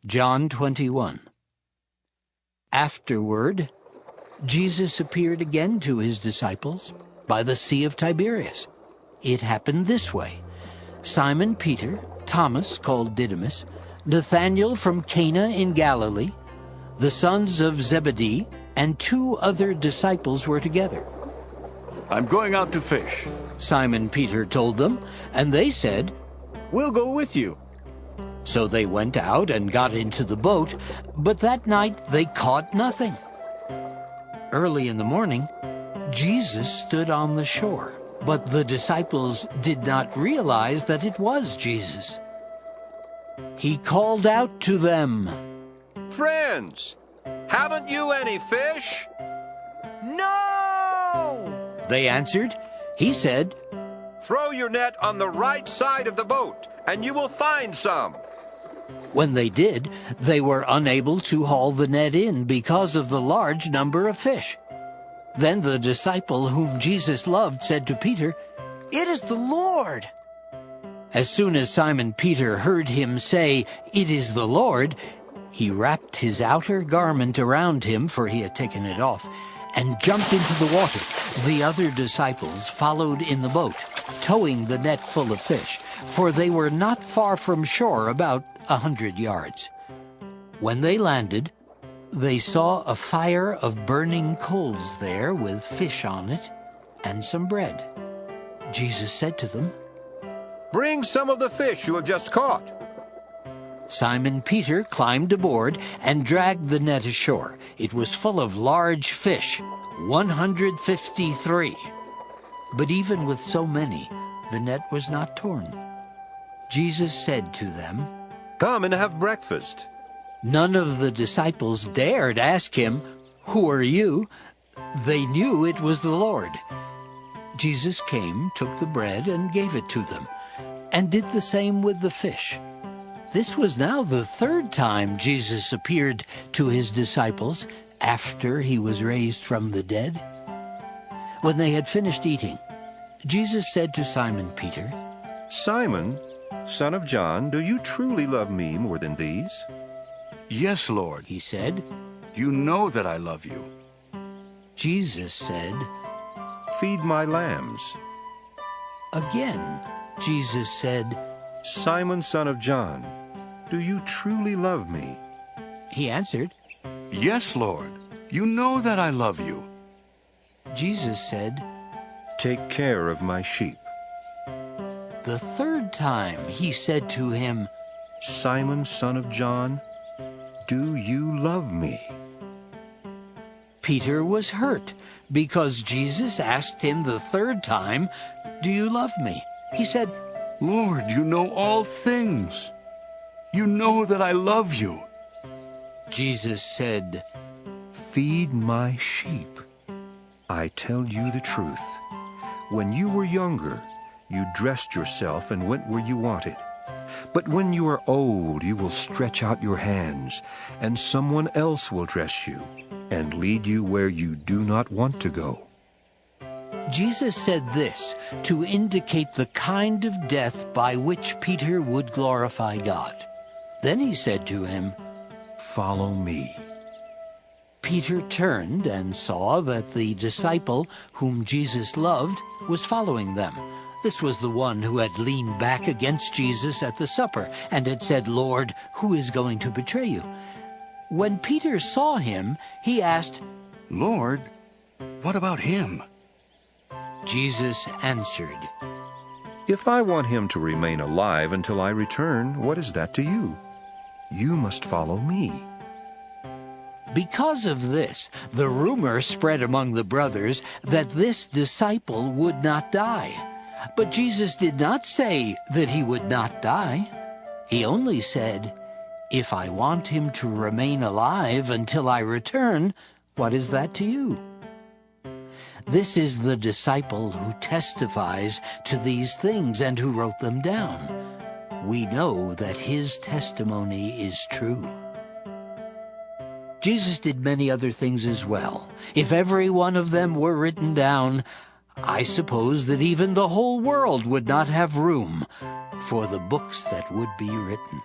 John 21. Afterward, Jesus appeared again to his disciples by the Sea of Tiberias. It happened this way. Simon Peter, Thomas called Didymus, Nathanael from Cana in Galilee, the sons of Zebedee, and 2 other disciples were together. "I'm going out to fish," Simon Peter told them, and they said, "We'll go with you." So they went out and got into the boat, but that night they caught nothing. Early in the morning, Jesus stood on the shore, but the disciples did not realize that it was Jesus. He called out to them, "Friends, haven't you any fish?" No! They answered. He said, "Throw your net on the right side of the boat, and you will find some." When they did, they were unable to haul the net in because of the large number of fish. Then the disciple whom Jesus loved said to Peter, It is the Lord! As soon as Simon Peter heard him say, "It is the Lord," he wrapped his outer garment around him, for he had taken it off, and jumped into the water. The other disciples followed in the boat, towing the net full of fish, for they were not far from shore, about 100 yards. When they landed, they saw a fire of burning coals there with fish on it and some bread. Jesus said to them, "Bring some of the fish you have just caught." Simon Peter climbed aboard and dragged the net ashore. It was full of large fish, 153. But even with so many, the net was not torn. Jesus said to them, "Come and have breakfast." None of the disciples dared ask him, "Who are you?" They knew it was the Lord. Jesus came, took the bread, and gave it to them, and did the same with the fish. This was now the 3rd time Jesus appeared to his disciples after he was raised from the dead. When they had finished eating, Jesus said to Simon Peter, "Simon, son of John, do you truly love me more than these?" "Yes, Lord," he said. "You know that I love you." Jesus said, "Feed my lambs." Again, Jesus said, "Simon, son of John, do you truly love me?" He answered, "Yes, Lord, you know that I love you." Jesus said, "Take care of my sheep." The 3rd time he said to him, "Simon, son of John, do you love me?" Peter was hurt because Jesus asked him the 3rd time, "Do you love me?" He said, "Lord, you know all things. You know that I love you." Jesus said, "Feed my sheep. I tell you the truth. When you were younger, you dressed yourself and went where you wanted. But when you are old, you will stretch out your hands, and someone else will dress you and lead you where you do not want to go." Jesus said this to indicate the kind of death by which Peter would glorify God. Then he said to him, "Follow me." Peter turned and saw that the disciple whom Jesus loved was following them. This was the one who had leaned back against Jesus at the supper and had said, "Lord, who is going to betray you?" When Peter saw him, he asked, "Lord, what about him?" Jesus answered, "If I want him to remain alive until I return, what is that to you? You must follow me." Because of this, the rumor spread among the brothers that this disciple would not die. But Jesus did not say that he would not die. He only said, "If I want him to remain alive until I return, what is that to you?" This is the disciple who testifies to these things and who wrote them down. We know that his testimony is true. Jesus did many other things as well. If every one of them were written down, I suppose that even the whole world would not have room for the books that would be written.